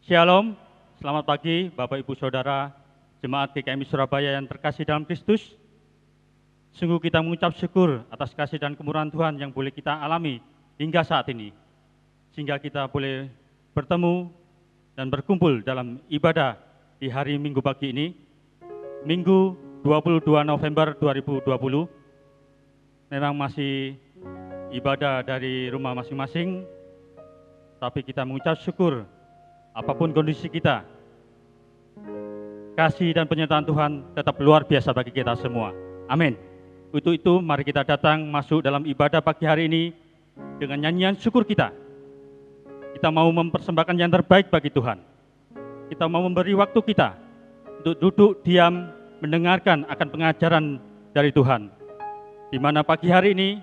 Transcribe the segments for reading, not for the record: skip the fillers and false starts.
Shalom, selamat pagi Bapak Ibu Saudara, Jemaat GKMI Surabaya yang terkasih dalam Kristus. Sungguh kita mengucap syukur atas kasih dan kemurahan Tuhan yang boleh kita alami hingga saat ini. Sehingga kita boleh bertemu dan berkumpul dalam ibadah di hari Minggu pagi ini, Minggu 22 November 2020. Memang masih ibadah dari rumah masing-masing, tapi kita mengucap syukur apapun kondisi kita, kasih dan penyertaan Tuhan tetap luar biasa bagi kita semua. Amin. Untuk itu mari kita datang masuk dalam ibadah pagi hari ini dengan nyanyian syukur kita. Kita mau mempersembahkan yang terbaik bagi Tuhan. Kita mau memberi waktu kita untuk duduk diam mendengarkan akan pengajaran dari Tuhan. Di mana pagi hari ini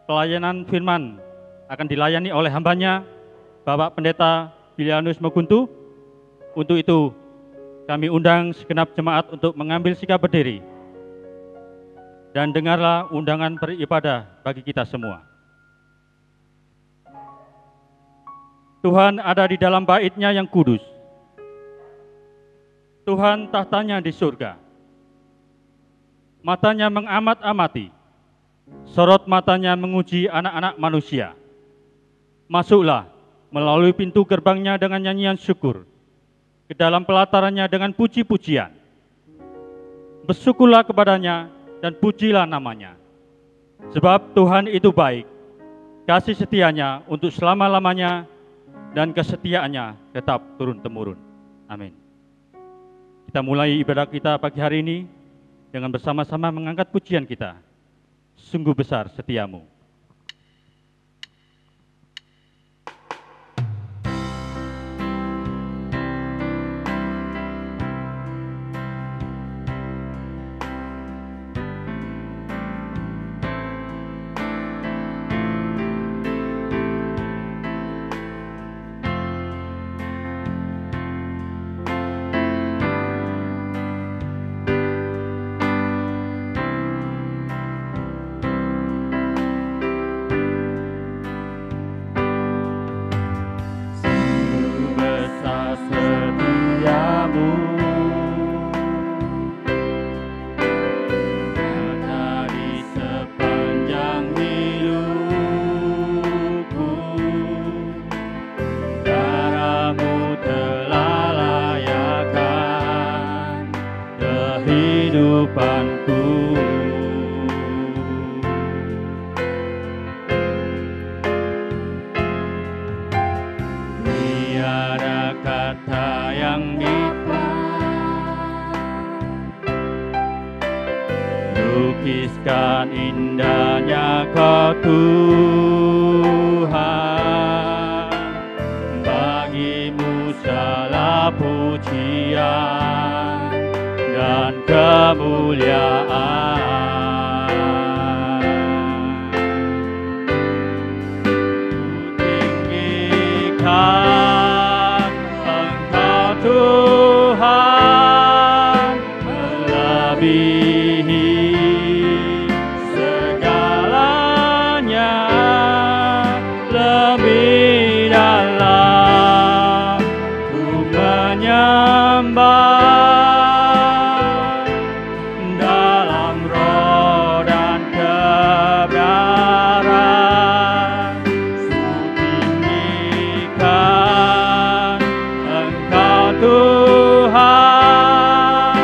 pelayanan firman akan dilayani oleh hambanya Bapak Pendeta Bilianus Moguntu. Untuk itu kami undang segenap jemaat untuk mengambil sikap berdiri dan dengarlah undangan beribadah bagi kita semua. Tuhan ada di dalam bait-Nya yang kudus. Tuhan tahtanya di surga. Matanya mengamat-amati, sorot matanya menguji anak-anak manusia. Masuklah melalui pintu gerbangnya dengan nyanyian syukur, ke dalam pelatarannya dengan puji-pujian. Bersyukurlah kepadanya dan pujilah namanya. Sebab Tuhan itu baik, kasih setianya untuk selama-lamanya, dan kesetiaannya tetap turun-temurun. Amin. Kita mulai ibadah kita pagi hari ini dengan bersama-sama mengangkat pujian kita. Sungguh besar setiamu. Lukiskan indahnya Kau Tuhan, bagimu segala pujian dan kemuliaan. Tinggikan Engkau Tuhan, melebihi lebih dalam ku menyembah dalam roh dan kebenaran. Tinggikan Engkau Tuhan,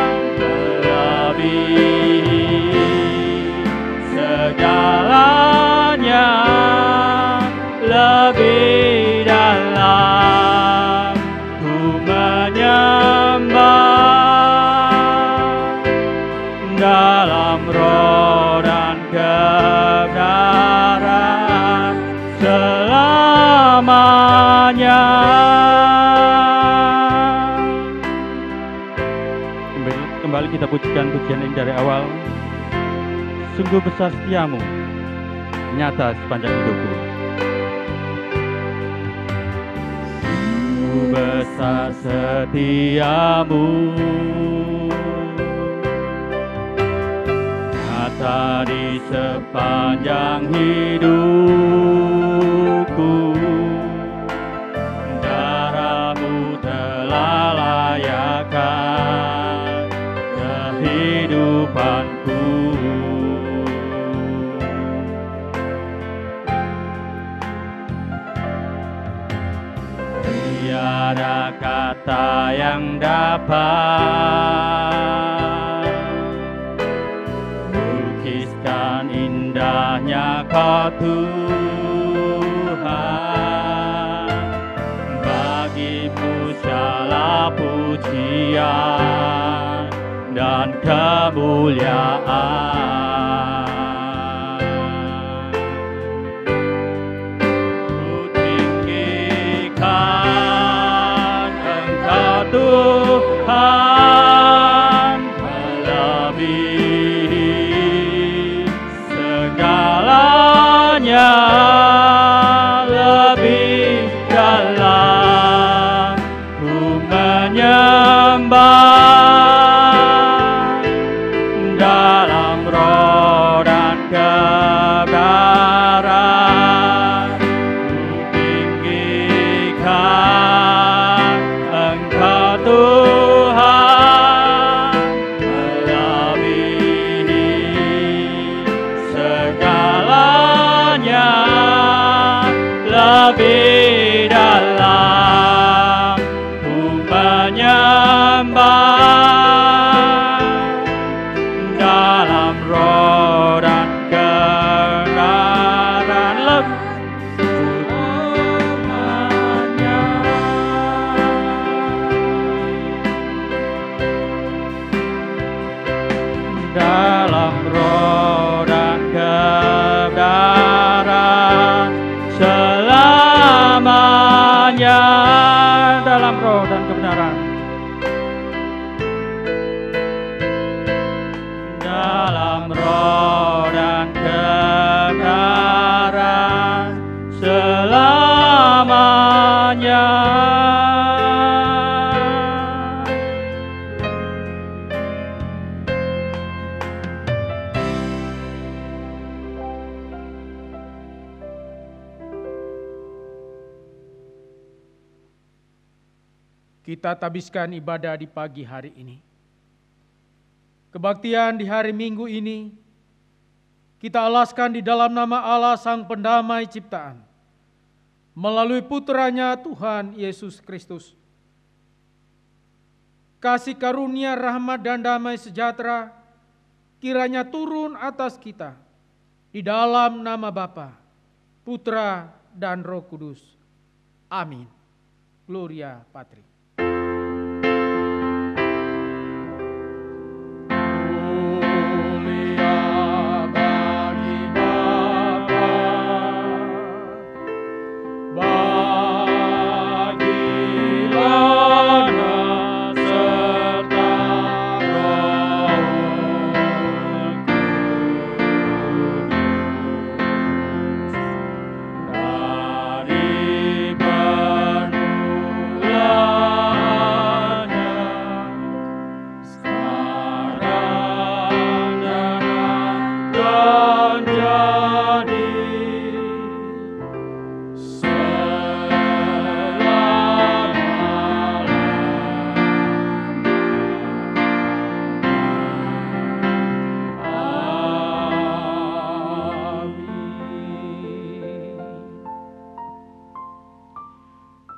melebihi segalanya, lebih dalam ku menyembah dalam roh dan kebenaran selamanya. Kembali kita pujikan pujian ini dari awal. Sungguh besar setiamu, nyata sepanjang hidupku. Besar setiamu, nyata di sepanjang hidupku. Darahmu telah Tiada kata yang dapat melukiskan indahnya Kau Tuhan. Bagimu segala pujian dan kemuliaan. Tuhan melebihi segalanya, lebih dalam ku menyembah dalam roh dan kebenaran. Ku tinggikan Engkau Tuhan, melebihi segalanya, lebih dalam ku menyembah dalam roh dan kebenaran. Dalam roh dan kebenaran selamanya, dalam roh dan kebenaran, dalam roh dan kebenaran selamanya. Kita tabiskan ibadah di pagi hari ini. Kebaktian di hari Minggu ini, kita alaskan di dalam nama Allah Sang Pendamai Ciptaan, melalui putranya Tuhan Yesus Kristus. Kasih karunia, rahmat dan damai sejahtera kiranya turun atas kita, di dalam nama Bapa, Putra dan Roh Kudus. Amin. Gloria Patri.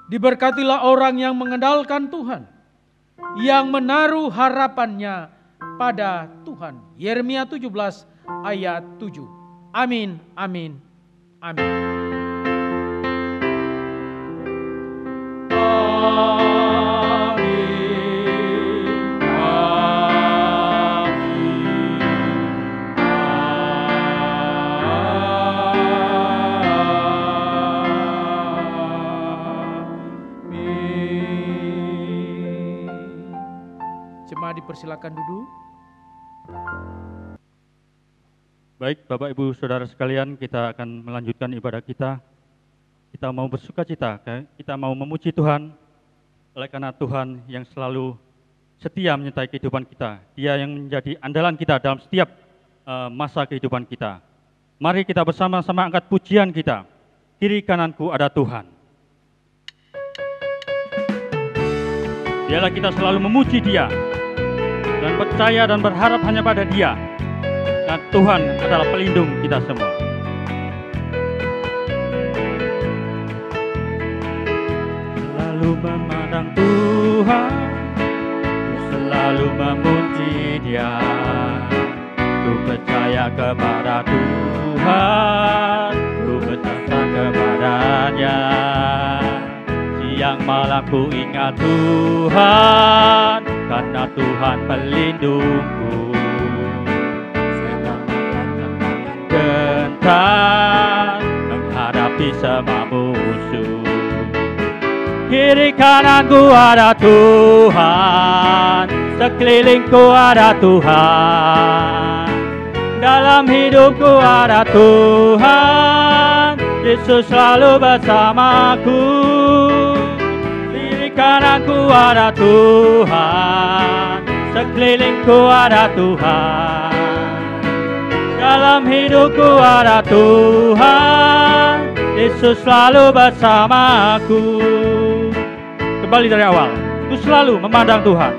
Diberkatilah orang yang mengandalkan Tuhan, yang menaruh harapannya pada Tuhan. Yeremia 17 ayat 7. Amin, amin, amin. Dipersilakan duduk. Baik, Bapak Ibu Saudara sekalian, kita akan melanjutkan ibadah kita. Kita mau bersukacita, kita mau memuji Tuhan, oleh karena Tuhan yang selalu setia menyertai kehidupan kita. Dia yang menjadi andalan kita dalam setiap masa kehidupan kita. Mari kita bersama-sama angkat pujian kita. Kiri kananku ada Tuhan. Biarlah kita selalu memuji Dia dan percaya dan berharap hanya pada Dia. Dan Tuhan adalah pelindung kita semua. Selalu selalu memandang Tuhan, ku selalu memuji Dia. Ku percaya kepada Tuhan, ku berserah kepadanya. Siang malam ku ingat Tuhan, karena Tuhan pelindungku. Gentar menghadapi semua musuh. Kiri kananku ada Tuhan, sekelilingku ada Tuhan. Dalam hidupku ada Tuhan, Yesus selalu bersamaku. Kiri kananku ada Tuhan, sekelilingku ada Tuhan. Dalam hidupku ada Tuhan, Yesus selalu bersamaku. Kembali dari awal, ku selalu memandang Tuhan.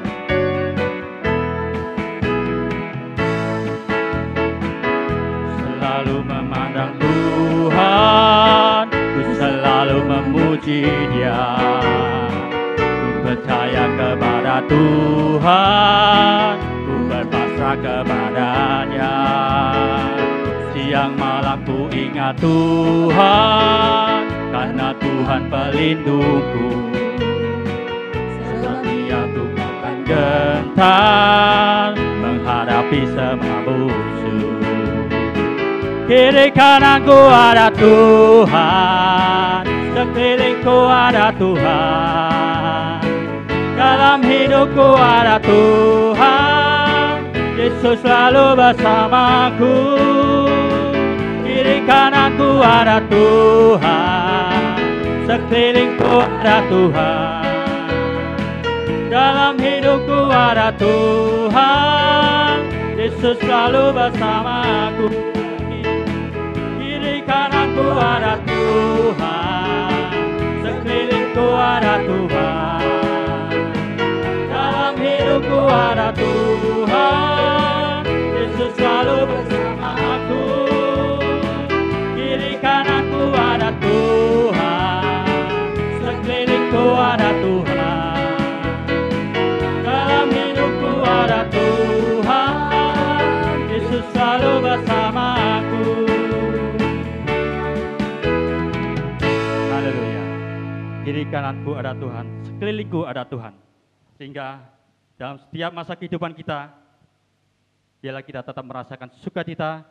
Selalu memandang Tuhan, ku selalu memuji Dia. Ku percaya kepada Tuhan, ku berpasrah kepadanya. Siang malam ku ingat Tuhan, karena Tuhan pelindungku. Setia ku akan gentar menghadapi semua musuh. Kiri kananku ada Tuhan, sekelilingku ada Tuhan. Dalam hidupku ada Tuhan, Yesus selalu bersamaku. Kiri kananku ada Tuhan, sekelilingku ada Tuhan. Dalam hidupku ada Tuhan, Yesus selalu bersamaku. Kiri kananku ada Tuhan, sekelilingku ada Tuhan. Dalam hidupku ada Tuhan, Yesus selalu bersamaku. Kiri kananku ada Tuhan, sekelilingku ada Tuhan. Dalam hidupku ada Tuhan, Yesus selalu bersamaku. Haleluya. Kiri kananku ada Tuhan, sekelilingku ada Tuhan. Sehingga dalam setiap masa kehidupan kita, biarlah kita tetap merasakan sukacita,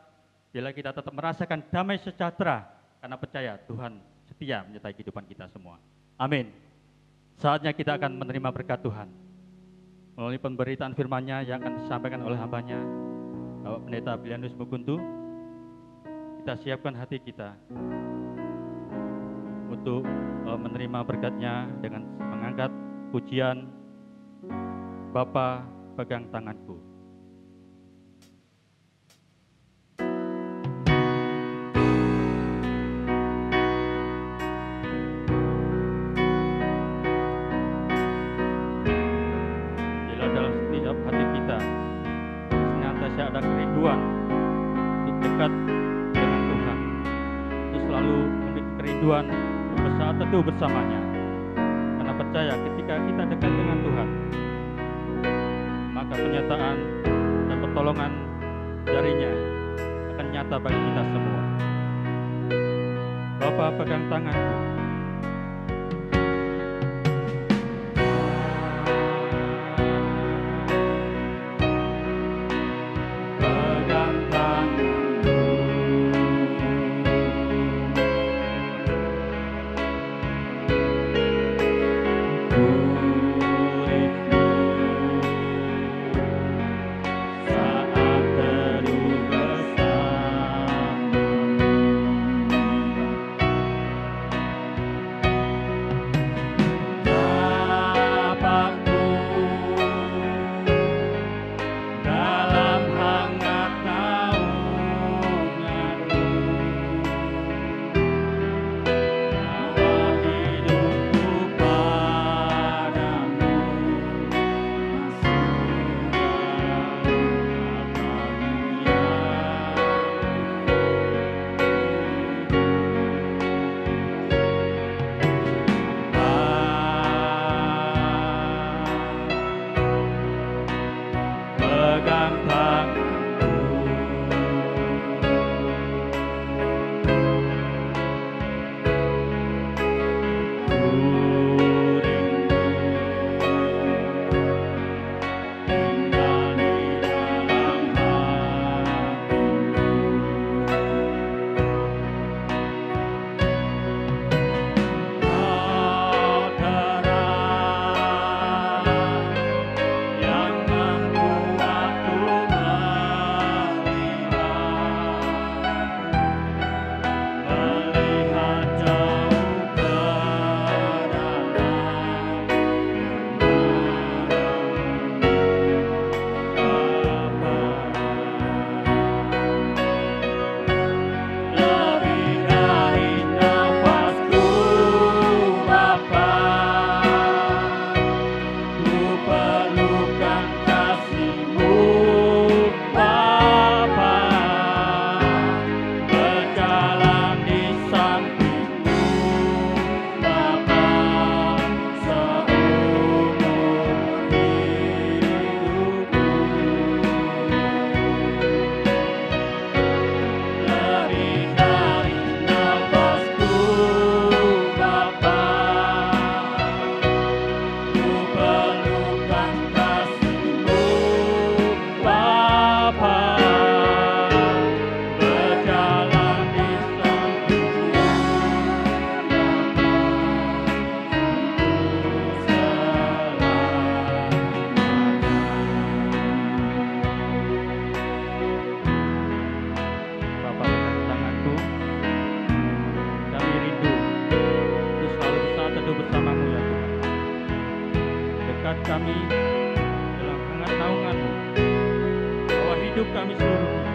biarlah kita tetap merasakan damai sejahtera, karena percaya Tuhan setia menyertai kehidupan kita semua. Amin. Saatnya kita akan menerima berkat Tuhan melalui pemberitaan firman-Nya yang akan disampaikan oleh hamba-Nya, Bapak Pendeta Bilianus Mukuntu. Kita siapkan hati kita untuk menerima berkat-Nya dengan mengangkat pujian Bapa pegang tanganku. Bila dalam setiap hati kita senantiasa ada kerinduan untuk dekat dengan Tuhan, untuk selalu memiliki kerinduan bersaat teduh bersamanya. Karena percaya ketika kita dekat dengan Tuhan, maka penyataan dan pertolongan darinya akan nyata bagi kita semua. Bapa pegang tanganku. Pegang tanganku. Angkat kami dalam hangat naungan-Mu, bahwa hidup kami seluruhnya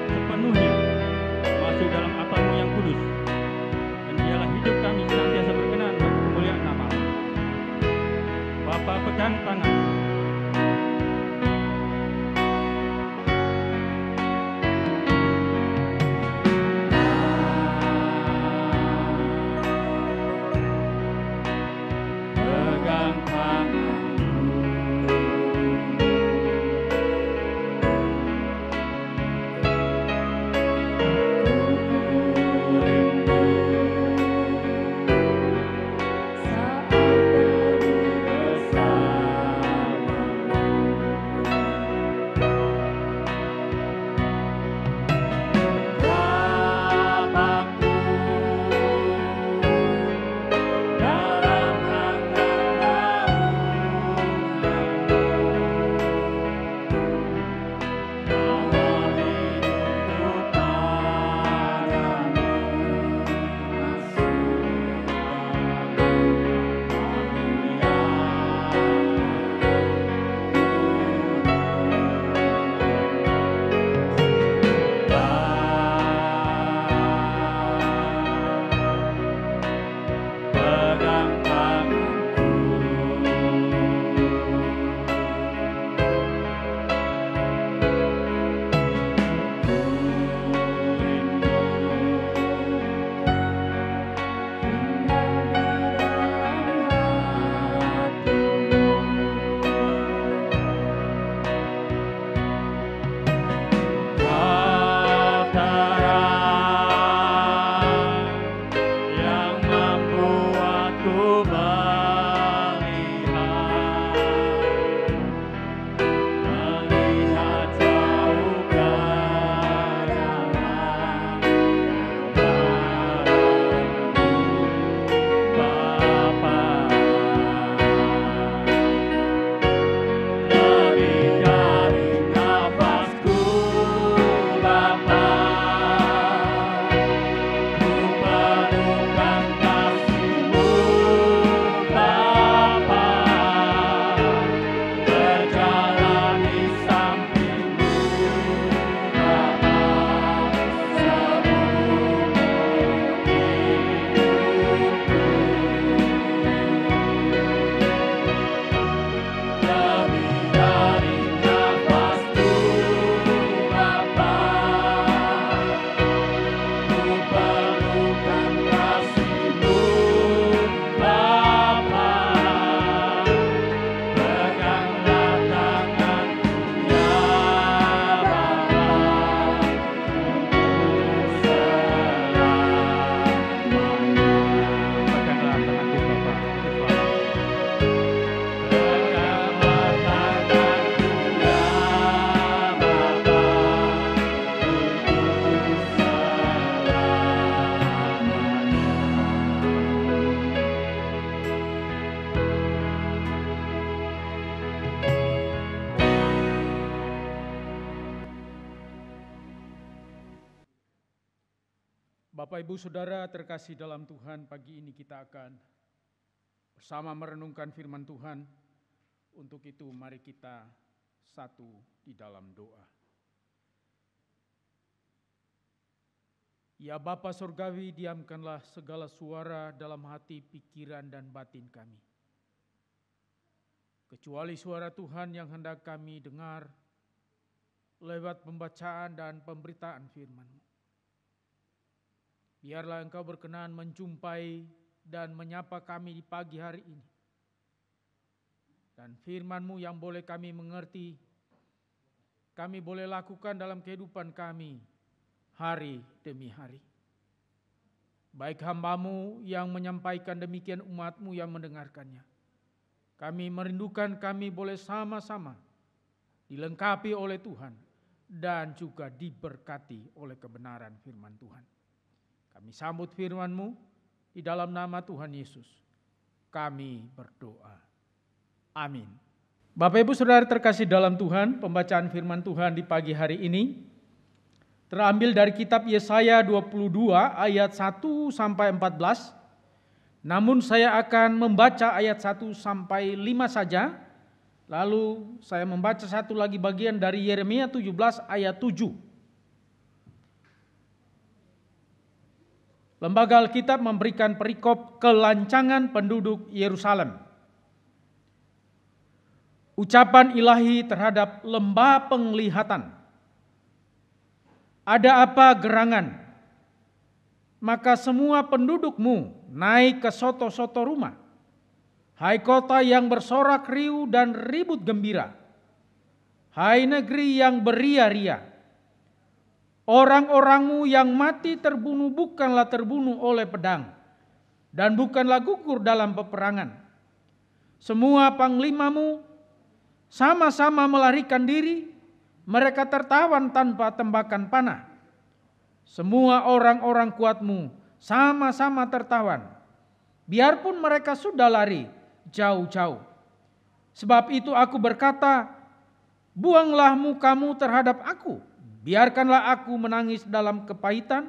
sepenuhnya masuk dalam atap-Mu yang kudus, dan biarlah hidup kami senantiasa berkenan bagi kemuliaan nama-Mu. Bapa, pegang tangan Bapak, Ibu, Saudara terkasih dalam Tuhan, pagi ini kita akan bersama merenungkan firman Tuhan. Untuk itu mari kita satu di dalam doa. Ya Bapa Surgawi, diamkanlah segala suara dalam hati, pikiran, dan batin kami. Kecuali suara Tuhan yang hendak kami dengar lewat pembacaan dan pemberitaan firman-Mu. Biarlah Engkau berkenan menjumpai dan menyapa kami di pagi hari ini. Dan firman-Mu yang boleh kami mengerti, kami boleh lakukan dalam kehidupan kami hari demi hari. Baik hamba-Mu yang menyampaikan, demikian umat-Mu yang mendengarkannya. Kami merindukan kami boleh sama-sama dilengkapi oleh Tuhan dan juga diberkati oleh kebenaran firman Tuhan. Kami sambut firman-Mu di dalam nama Tuhan Yesus. Kami berdoa. Amin. Bapak, Ibu, Saudara terkasih dalam Tuhan, pembacaan firman Tuhan di pagi hari ini terambil dari kitab Yesaya 22 ayat 1 sampai 14 Namun saya akan membaca ayat 1 sampai 5 saja. Lalu saya membaca satu lagi bagian dari Yeremia 17 ayat 7. Lembaga Alkitab memberikan perikop kelancangan penduduk Yerusalem. Ucapan ilahi terhadap lembah penglihatan. Ada apa gerangan? Maka semua pendudukmu naik ke soto-soto rumah. Hai kota yang bersorak riuh dan ribut gembira. Hai negeri yang beria-ria. Orang-orangmu yang mati terbunuh bukanlah terbunuh oleh pedang, dan bukanlah gugur dalam peperangan. Semua panglimamu sama-sama melarikan diri, mereka tertawan tanpa tembakan panah. Semua orang-orang kuatmu sama-sama tertawan, biarpun mereka sudah lari jauh-jauh. Sebab itu aku berkata, buanglah mukamu terhadap aku, biarkanlah aku menangis dalam kepahitan.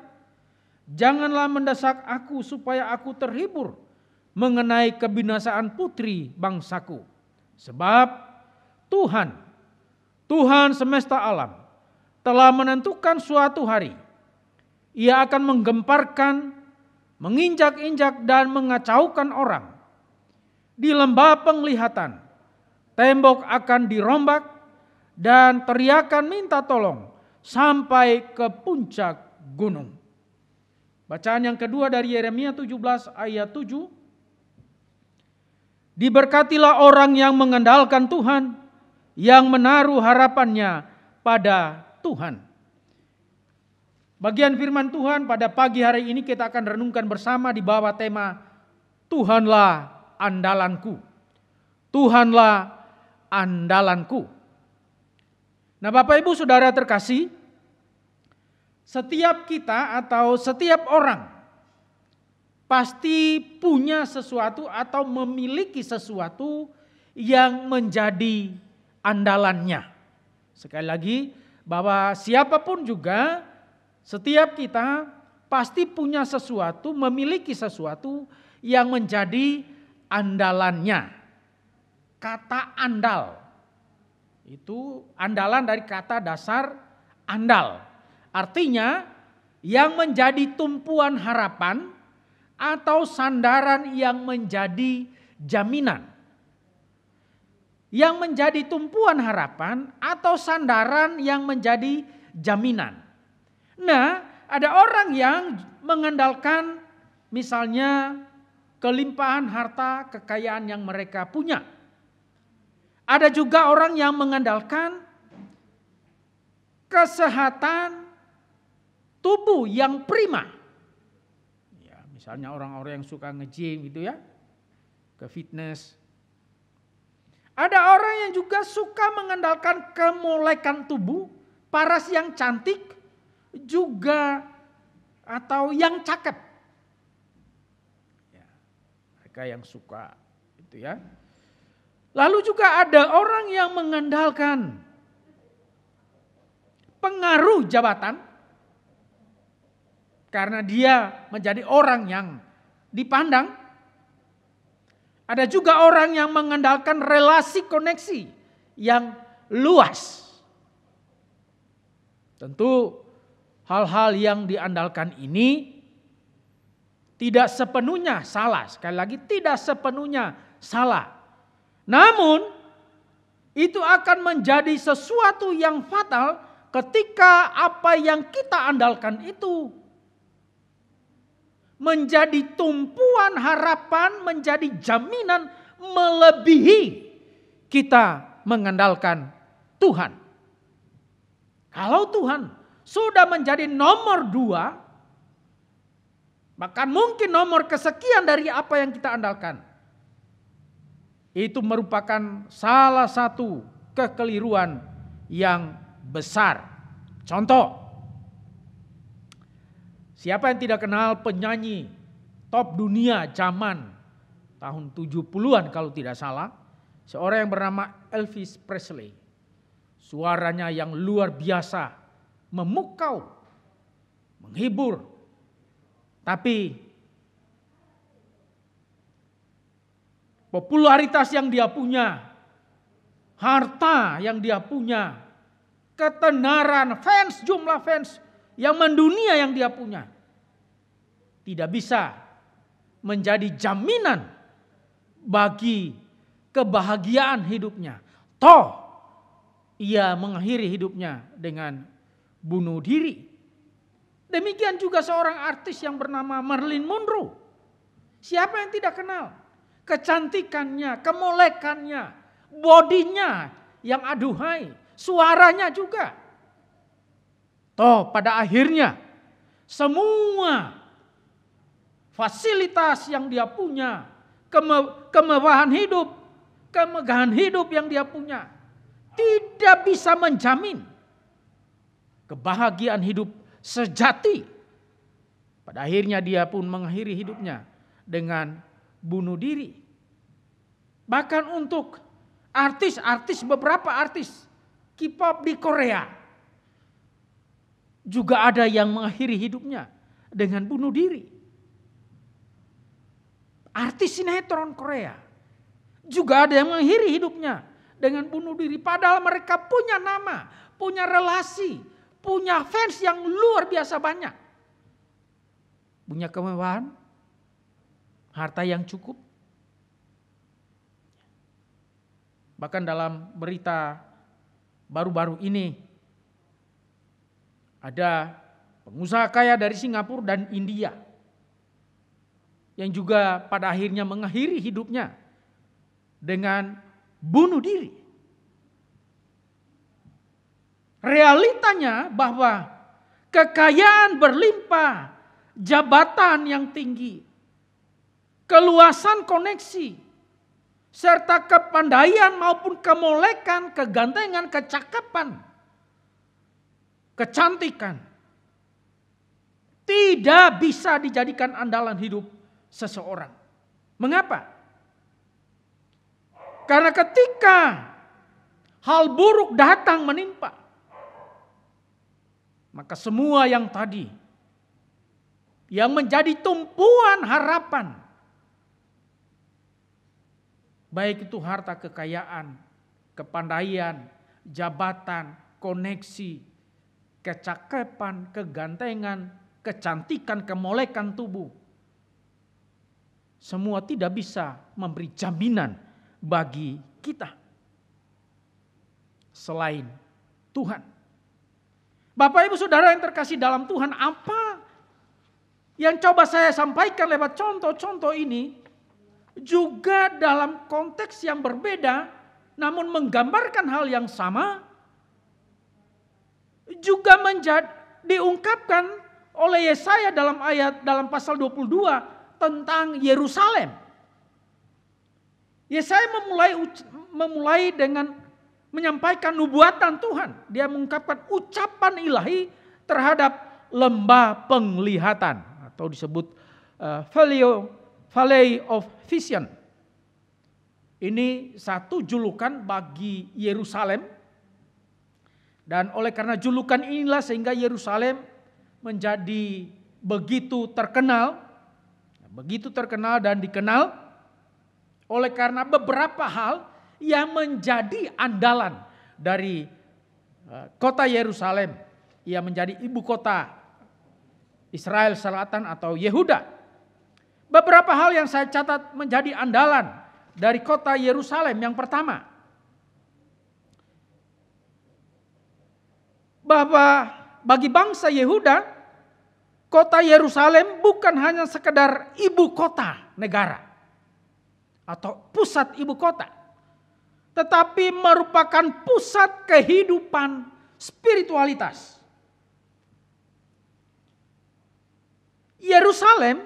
Janganlah mendesak aku supaya aku terhibur mengenai kebinasaan putri bangsaku. Sebab Tuhan semesta alam telah menentukan suatu hari. Ia akan menggemparkan, menginjak-injak dan mengacaukan orang. Di lembah penglihatan, tembok akan dirombak dan teriakan minta tolong sampai ke puncak gunung. Bacaan yang kedua dari Yeremia 17 ayat 7. Diberkatilah orang yang mengandalkan Tuhan, yang menaruh harapannya pada Tuhan. Bagian firman Tuhan pada pagi hari ini kita akan renungkan bersama di bawah tema Tuhanlah andalanku. Tuhanlah andalanku. Nah, Bapak Ibu Saudara terkasih, setiap kita atau setiap orang pasti punya sesuatu atau memiliki sesuatu yang menjadi andalannya. Sekali lagi, bahwa siapapun juga, setiap kita pasti punya sesuatu, memiliki sesuatu yang menjadi andalannya. Kata andal, itu andalan dari kata dasar andal. Artinya yang menjadi tumpuan harapan atau sandaran yang menjadi jaminan. Yang menjadi tumpuan harapan atau sandaran yang menjadi jaminan. Nah, ada orang yang mengandalkan misalnya kelimpahan harta kekayaan yang mereka punya. Ada juga orang yang mengandalkan kesehatan tubuh yang prima. Ya, misalnya orang-orang yang suka nge-gym gitu ya, ke fitness. Ada orang yang juga suka mengandalkan kemolekan tubuh, paras yang cantik juga atau yang cakep. Ya, mereka yang suka itu ya. Lalu juga ada orang yang mengandalkan pengaruh jabatan karena dia menjadi orang yang dipandang. Ada juga orang yang mengandalkan relasi koneksi yang luas. Tentu hal-hal yang diandalkan ini tidak sepenuhnya salah. Sekali lagi tidak sepenuhnya salah. Namun itu akan menjadi sesuatu yang fatal ketika apa yang kita andalkan itu menjadi tumpuan harapan, menjadi jaminan melebihi kita mengandalkan Tuhan. Kalau Tuhan sudah menjadi nomor 2, bahkan mungkin nomor kesekian dari apa yang kita andalkan, itu merupakan salah satu kekeliruan yang besar. Contoh, siapa yang tidak kenal penyanyi top dunia zaman tahun 70-an kalau tidak salah. Seorang yang bernama Elvis Presley. Suaranya yang luar biasa, memukau, menghibur. Tapi popularitas yang dia punya, harta yang dia punya, ketenaran, fans, jumlah fans yang mendunia yang dia punya, tidak bisa menjadi jaminan bagi kebahagiaan hidupnya. Toh ia mengakhiri hidupnya dengan bunuh diri. Demikian juga seorang artis yang bernama Marilyn Monroe. Siapa yang tidak kenal kecantikannya, kemolekannya, bodinya yang aduhai, suaranya juga. Toh pada akhirnya semua fasilitas yang dia punya, kemewahan hidup, kemegahan hidup yang dia punya, tidak bisa menjamin kebahagiaan hidup sejati. Pada akhirnya dia pun mengakhiri hidupnya dengan bunuh diri. Bahkan untuk beberapa artis K-pop di Korea juga ada yang mengakhiri hidupnya dengan bunuh diri. Artis sinetron Korea juga ada yang mengakhiri hidupnya dengan bunuh diri. Padahal mereka punya nama, punya relasi, punya fans yang luar biasa banyak. Punya kemewahan, harta yang cukup. Bahkan dalam berita baru-baru ini ada pengusaha kaya dari Singapura dan India yang juga pada akhirnya mengakhiri hidupnya dengan bunuh diri. Realitanya bahwa kekayaan berlimpah, jabatan yang tinggi, keluasan koneksi, serta kepandaian maupun kemolekan, kegantengan, kecakapan, kecantikan tidak bisa dijadikan andalan hidup seseorang. Mengapa? Karena ketika hal buruk datang menimpa, maka semua yang tadi yang menjadi tumpuan harapan, baik itu harta kekayaan, kepandaian, jabatan, koneksi, kecakapan, kegantengan, kecantikan, kemolekan tubuh, semua tidak bisa memberi jaminan bagi kita selain Tuhan. Bapak Ibu Saudara yang terkasih dalam Tuhan, apa yang coba saya sampaikan lewat contoh-contoh ini juga dalam konteks yang berbeda, namun menggambarkan hal yang sama, juga diungkapkan oleh Yesaya dalam pasal 22 tentang Yerusalem. Yesaya memulai dengan menyampaikan nubuatan Tuhan. Dia mengungkapkan ucapan ilahi terhadap lembah penglihatan atau disebut Valley of Vision. Ini satu julukan bagi Yerusalem. Dan oleh karena julukan inilah sehingga Yerusalem menjadi begitu terkenal dan dikenal oleh karena beberapa hal yang menjadi andalan dari kota Yerusalem. Ia menjadi ibu kota Israel Selatan atau Yehuda. Beberapa hal yang saya catat menjadi andalan dari kota Yerusalem. Yang pertama, bahwa bagi bangsa Yehuda, kota Yerusalem bukan hanya sekedar ibu kota negara atau pusat ibu kota, tetapi merupakan pusat kehidupan spiritualitas. Yerusalem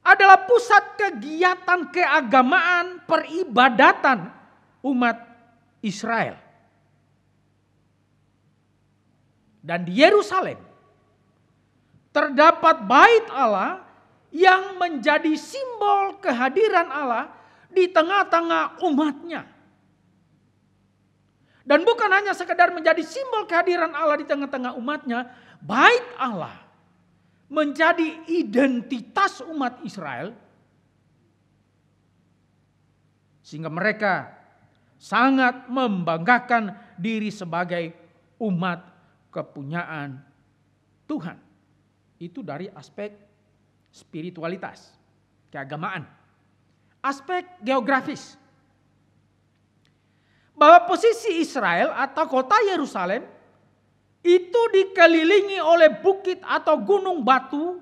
adalah pusat kegiatan keagamaan peribadatan umat Israel. Dan di Yerusalem terdapat bait Allah yang menjadi simbol kehadiran Allah di tengah-tengah umatnya. Dan bukan hanya sekedar menjadi simbol kehadiran Allah di tengah-tengah umatnya, bait Allah menjadi identitas umat Israel Sehingga mereka sangat membanggakan diri sebagai umat kepunyaan Tuhan. Itu dari aspek spiritualitas, keagamaan. Aspek geografis. Bahwa posisi Israel atau kota Yerusalem itu dikelilingi oleh bukit atau gunung batu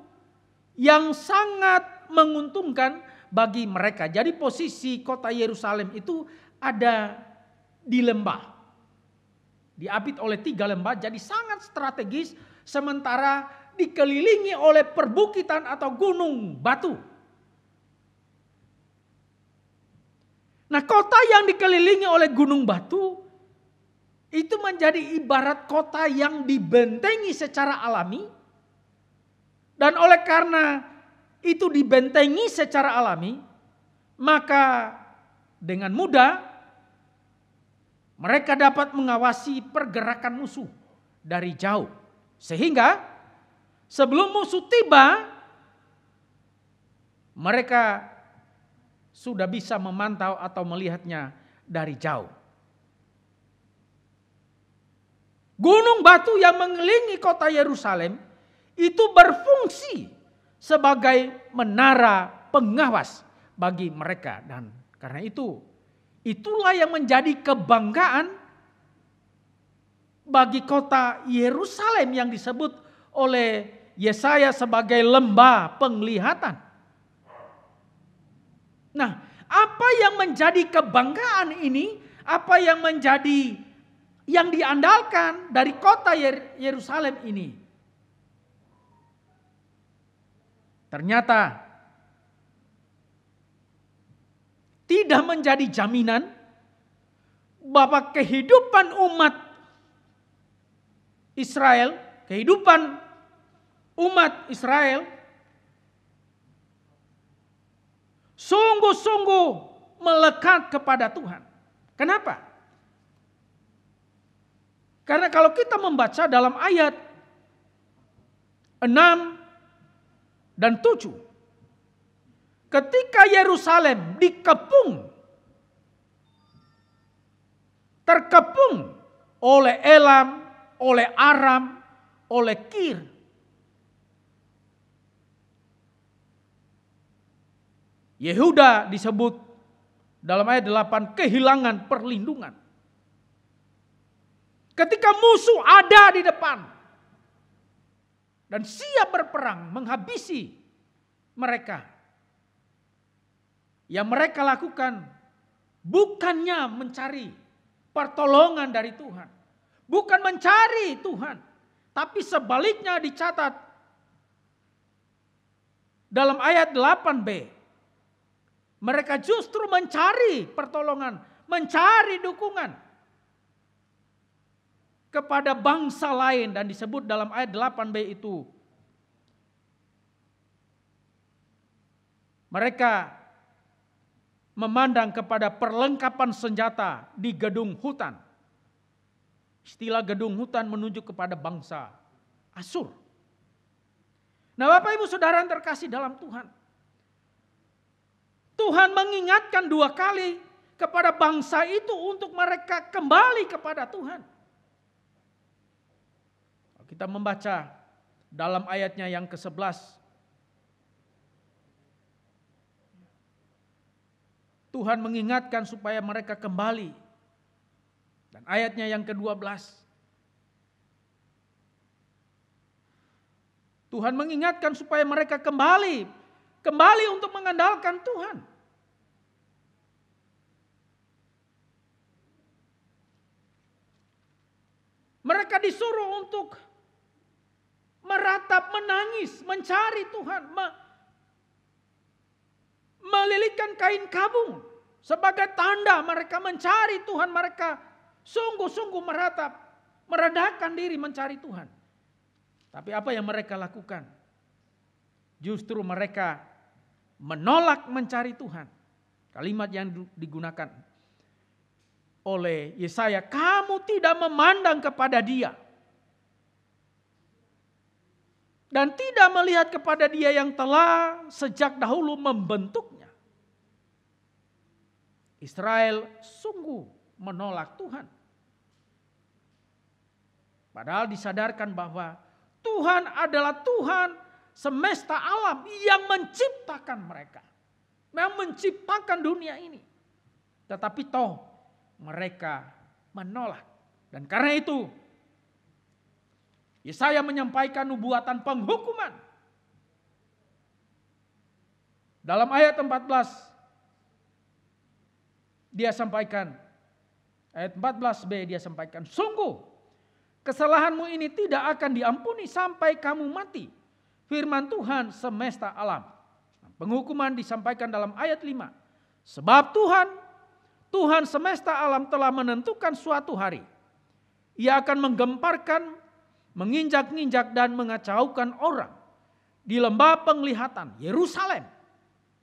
yang sangat menguntungkan bagi mereka. Jadi posisi kota Yerusalem itu ada di lembah. Diapit oleh 3 lembah, jadi sangat strategis, sementara dikelilingi oleh perbukitan atau gunung batu. Nah, kota yang dikelilingi oleh gunung batu itu menjadi ibarat kota yang dibentengi secara alami. Dan oleh karena itu dibentengi secara alami, maka dengan mudah mereka dapat mengawasi pergerakan musuh dari jauh. Sehingga sebelum musuh tiba, mereka sudah bisa memantau atau melihatnya dari jauh. Gunung batu yang mengelilingi kota Yerusalem itu berfungsi sebagai menara pengawas bagi mereka. Dan karena itu, itulah yang menjadi kebanggaan bagi kota Yerusalem yang disebut oleh Yesaya sebagai lembah penglihatan. Nah, apa yang menjadi kebanggaan ini, apa yang menjadi yang diandalkan dari kota Yerusalem ini? Ternyata tidak menjadi jaminan bahwa kehidupan umat Israel, kehidupan umat Israel sungguh-sungguh melekat kepada Tuhan. Kenapa? Karena kalau kita membaca dalam ayat 6 dan 7, ketika Yerusalem terkepung oleh Elam, oleh Aram, oleh Kir. Yehuda disebut dalam ayat 8 kehilangan perlindungan. Ketika musuh ada di depan dan siap berperang menghabisi mereka, yang mereka lakukan bukannya mencari pertolongan dari Tuhan, bukan mencari Tuhan, tapi sebaliknya dicatat dalam ayat 8b. Mereka justru mencari pertolongan, mencari dukungan kepada bangsa lain, dan disebut dalam ayat 8b itu mereka memandang kepada perlengkapan senjata di gedung hutan. Istilah gedung hutan menunjuk kepada bangsa Asyur. Nah, Bapak Ibu Saudara yang terkasih dalam Tuhan, Tuhan mengingatkan 2 kali kepada bangsa itu untuk mereka kembali kepada Tuhan. Kita membaca dalam ayatnya yang ke-11. Tuhan mengingatkan supaya mereka kembali. Dan ayatnya yang ke-12. Tuhan mengingatkan supaya mereka kembali untuk mengandalkan Tuhan. Mereka disuruh untuk meratap, menangis, mencari Tuhan, melilitkan kain kabung sebagai tanda mereka mencari Tuhan. Mereka sungguh-sungguh meratap, merendahkan diri mencari Tuhan. Tapi apa yang mereka lakukan? Justru mereka menolak mencari Tuhan. Kalimat yang digunakan oleh Yesaya, kamu tidak memandang kepada Dia dan tidak melihat kepada Dia yang telah sejak dahulu membentuknya. Israel sungguh menolak Tuhan. Padahal disadarkan bahwa Tuhan adalah Tuhan semesta alam yang menciptakan mereka. Yang menciptakan dunia ini. Tetapi toh mereka menolak. Dan karena itu Yesaya menyampaikan nubuatan penghukuman. Dalam ayat 14 dia sampaikan, ayat 14b dia sampaikan, sungguh kesalahanmu ini tidak akan diampuni sampai kamu mati. Firman Tuhan semesta alam. Penghukuman disampaikan dalam ayat 5. Sebab Tuhan semesta alam telah menentukan suatu hari. Ia akan menggemparkan, menginjak-injak dan mengacaukan orang di lembah penglihatan Yerusalem.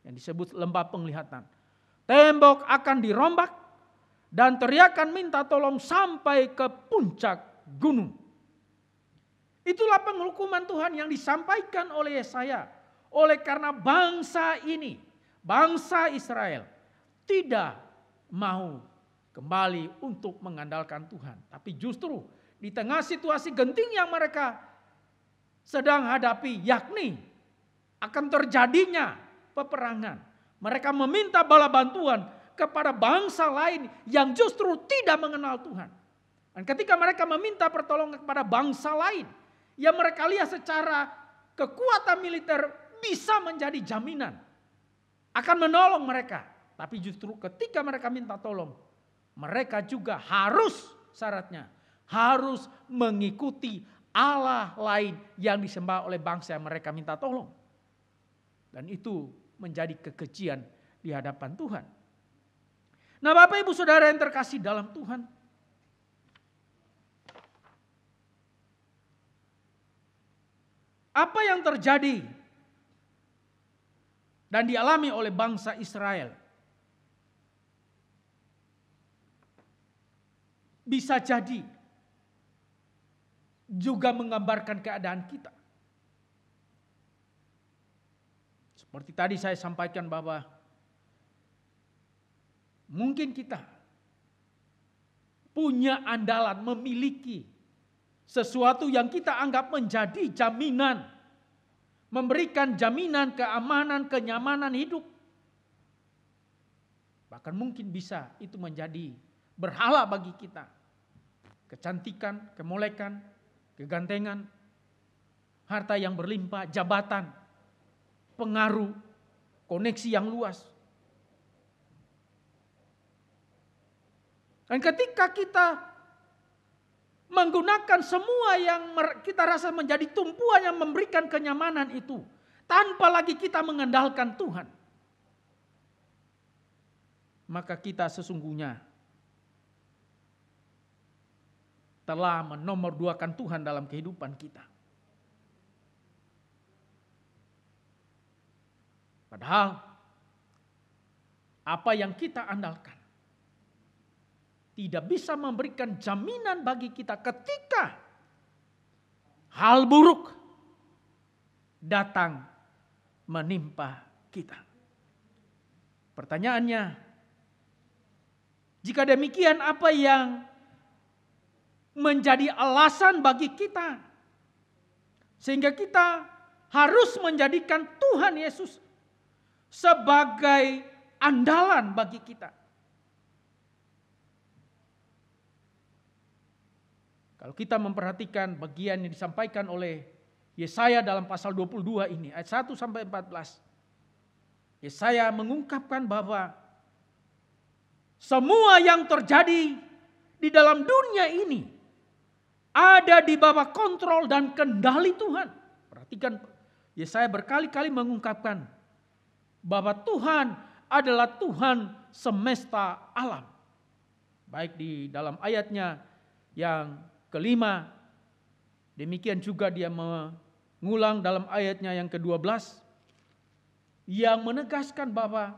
Yang disebut lembah penglihatan. Tembok akan dirombak dan teriakan minta tolong sampai ke puncak gunung. Itulah penghukuman Tuhan yang disampaikan oleh Yesaya. Oleh karena bangsa ini, bangsa Israel tidak mau kembali untuk mengandalkan Tuhan. Tapi justru di tengah situasi genting yang mereka sedang hadapi, yakni akan terjadinya peperangan. Mereka meminta bala bantuan kepada bangsa lain yang justru tidak mengenal Tuhan. Dan ketika mereka meminta pertolongan kepada bangsa lain, yang mereka lihat secara kekuatan militer bisa menjadi jaminan akan menolong mereka. Tapi justru ketika mereka minta tolong, mereka juga harus syaratnya harus mengikuti Allah lain yang disembah oleh bangsa yang mereka minta tolong. Dan itu menjadi kekejian di hadapan Tuhan. Nah, Bapak Ibu Saudara yang terkasih dalam Tuhan, apa yang terjadi dan dialami oleh bangsa Israel bisa jadi juga menggambarkan keadaan kita. Seperti tadi saya sampaikan bahwa mungkin kita punya andalan, memiliki sesuatu yang kita anggap menjadi jaminan, memberikan jaminan keamanan, kenyamanan hidup. Bahkan mungkin bisa itu menjadi berhala bagi kita. Kecantikan, kemolekan, kegantengan, harta yang berlimpah, jabatan, pengaruh, koneksi yang luas. Dan ketika kita menggunakan semua yang kita rasa menjadi tumpuan yang memberikan kenyamanan itu, tanpa lagi kita mengandalkan Tuhan, maka kita sesungguhnya telah menomorduakan Tuhan dalam kehidupan kita. Padahal apa yang kita andalkan tidak bisa memberikan jaminan bagi kita ketika hal buruk datang menimpa kita. Pertanyaannya, jika demikian apa yang menjadi alasan bagi kita sehingga kita harus menjadikan Tuhan Yesus sebagai andalan bagi kita? Kalau kita memperhatikan bagian yang disampaikan oleh Yesaya dalam pasal 22 ini, ayat 1 sampai 14. Yesaya mengungkapkan bahwa semua yang terjadi di dalam dunia ini ada di bawah kontrol dan kendali Tuhan. Perhatikan, Yesaya berkali-kali mengungkapkan bahwa Tuhan adalah Tuhan semesta alam. Baik di dalam ayatnya yang kelima, demikian juga dia mengulang dalam ayatnya yang ke-12 yang menegaskan bahwa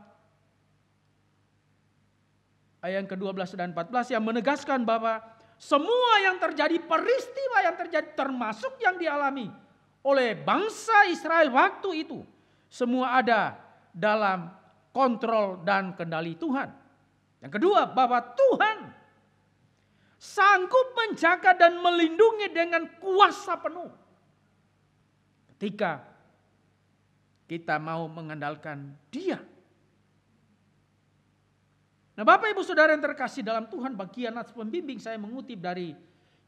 ayat yang ke-12 dan 14 yang menegaskan bahwa semua yang terjadi, peristiwa yang terjadi termasuk yang dialami oleh bangsa Israel waktu itu, semua ada dalam kontrol dan kendali Tuhan. Yang kedua, bahwa Tuhan sanggup menjaga dan melindungi dengan kuasa penuh. Ketika kita mau mengandalkan Dia. Nah, Bapak Ibu Saudara yang terkasih dalam Tuhan, bagian nats pembimbing saya mengutip dari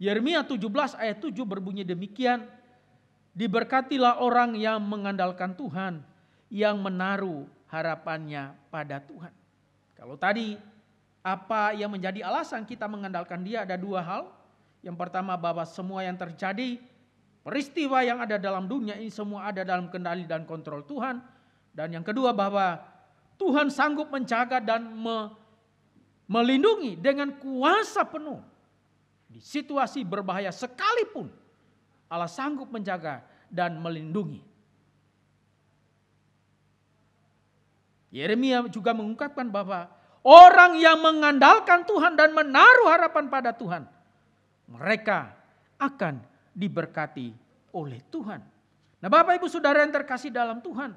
Yeremia 17 ayat 7 berbunyi demikian. Diberkatilah orang yang mengandalkan Tuhan, yang menaruh harapannya pada Tuhan. Kalau tadi apa yang menjadi alasan kita mengandalkan Dia ada dua hal. Yang pertama, bahwa semua yang terjadi, peristiwa yang ada dalam dunia ini semua ada dalam kendali dan kontrol Tuhan. Dan yang kedua, bahwa Tuhan sanggup menjaga dan melindungi dengan kuasa penuh. Di situasi berbahaya sekalipun Allah sanggup menjaga dan melindungi. Yeremia juga mengungkapkan bahwa orang yang mengandalkan Tuhan dan menaruh harapan pada Tuhan, mereka akan diberkati oleh Tuhan. Nah, Bapak Ibu Saudara yang terkasih dalam Tuhan,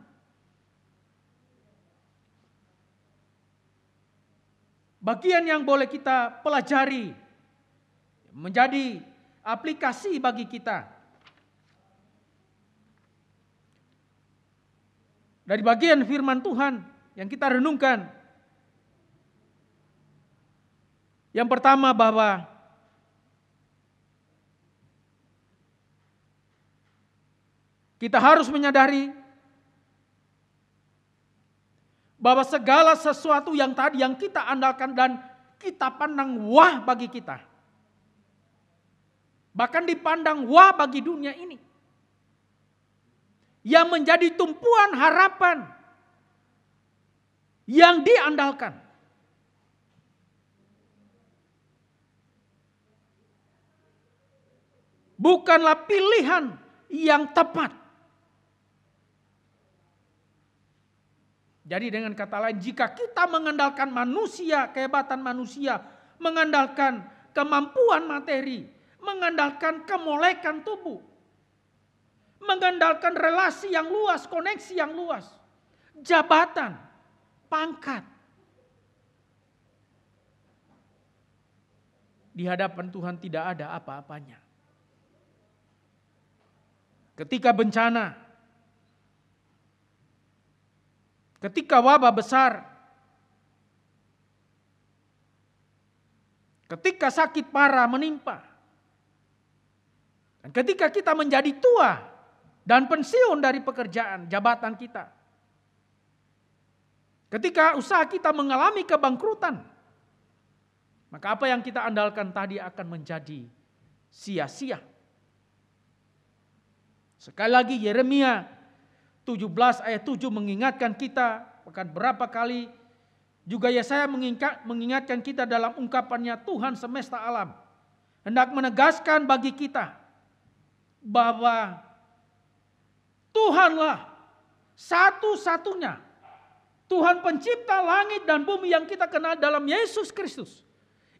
bagian yang boleh kita pelajari menjadi aplikasi bagi kita dari bagian firman Tuhan yang kita renungkan. Yang pertama, bahwa kita harus menyadari bahwa segala sesuatu yang tadi yang kita andalkan dan kita pandang wah bagi kita, bahkan dipandang wah bagi dunia ini, yang menjadi tumpuan harapan yang diandalkan, bukanlah pilihan yang tepat. Jadi dengan kata lain, jika kita mengandalkan manusia, kehebatan manusia, mengandalkan kemampuan materi, mengandalkan kemolekan tubuh, mengandalkan relasi yang luas, koneksi yang luas, jabatan, pangkat, di hadapan Tuhan tidak ada apa-apanya. Ketika bencana, ketika wabah besar, ketika sakit parah menimpa, dan ketika kita menjadi tua dan pensiun dari pekerjaan, jabatan kita, ketika usaha kita mengalami kebangkrutan, maka apa yang kita andalkan tadi akan menjadi sia-sia. Sekali lagi Yeremia 17 ayat 7 mengingatkan kita, bahkan berapa kali juga Yesaya mengingatkan kita dalam ungkapannya, Tuhan semesta alam hendak menegaskan bagi kita bahwa Tuhanlah satu-satunya Tuhan pencipta langit dan bumi yang kita kenal dalam Yesus Kristus.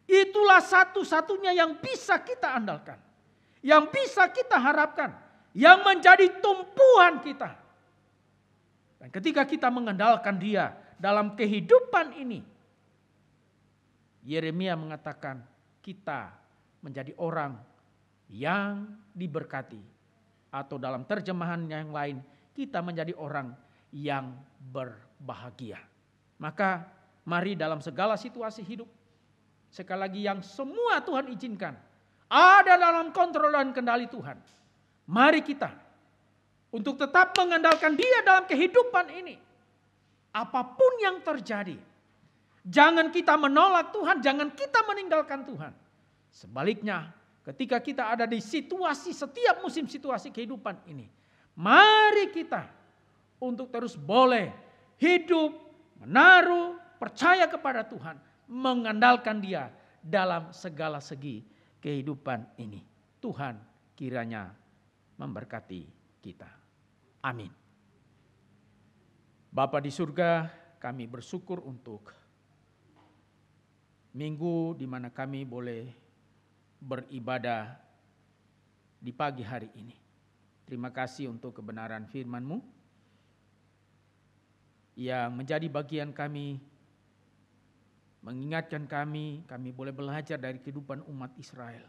Itulah satu-satunya yang bisa kita andalkan, yang bisa kita harapkan, yang menjadi tumpuan kita. Dan ketika kita mengandalkan Dia dalam kehidupan ini, Yeremia mengatakan kita menjadi orang yang diberkati, atau dalam terjemahan yang lain, kita menjadi orang yang berbahagia. Maka mari dalam segala situasi hidup, sekali lagi yang semua Tuhan izinkan, ada dalam kontrol dan kendali Tuhan, mari kita untuk tetap mengandalkan Dia dalam kehidupan ini. Apapun yang terjadi, jangan kita menolak Tuhan, jangan kita meninggalkan Tuhan. Sebaliknya, ketika kita ada di situasi, setiap musim situasi kehidupan ini, mari kita untuk terus boleh hidup, menaruh, percaya kepada Tuhan, mengandalkan Dia dalam segala segi kehidupan ini. Tuhan kiranya memberkati kita. Amin. Bapa di surga, kami bersyukur untuk minggu di mana kami boleh beribadah di pagi hari ini. Terima kasih untuk kebenaran firman-Mu yang menjadi bagian kami mengingatkan kami boleh belajar dari kehidupan umat Israel.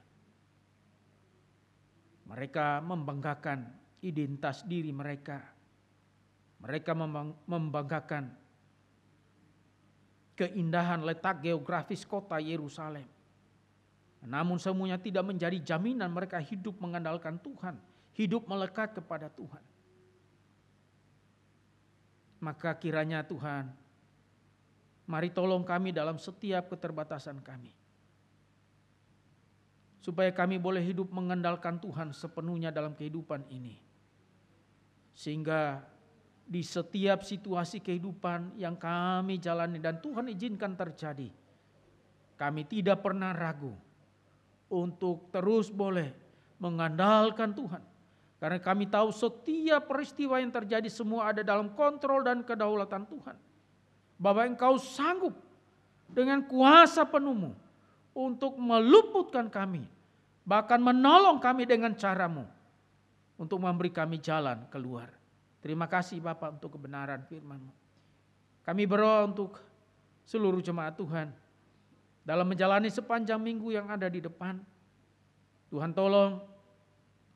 Mereka membanggakan identitas diri mereka. Mereka membanggakan keindahan letak geografis kota Yerusalem. Namun semuanya tidak menjadi jaminan mereka hidup mengandalkan Tuhan, hidup melekat kepada Tuhan. Maka kiranya Tuhan, mari tolong kami dalam setiap keterbatasan kami. Supaya kami boleh hidup mengandalkan Tuhan sepenuhnya dalam kehidupan ini. Sehingga di setiap situasi kehidupan yang kami jalani dan Tuhan izinkan terjadi, kami tidak pernah ragu untuk terus boleh mengandalkan Tuhan. Karena kami tahu setiap peristiwa yang terjadi semua ada dalam kontrol dan kedaulatan Tuhan. Bapa, Engkau sanggup dengan kuasa penuh-Mu untuk meluputkan kami, bahkan menolong kami dengan cara-Mu untuk memberi kami jalan keluar. Terima kasih Bapa untuk kebenaran firman-Mu. Kami berdoa untuk seluruh jemaat Tuhan dalam menjalani sepanjang minggu yang ada di depan. Tuhan tolong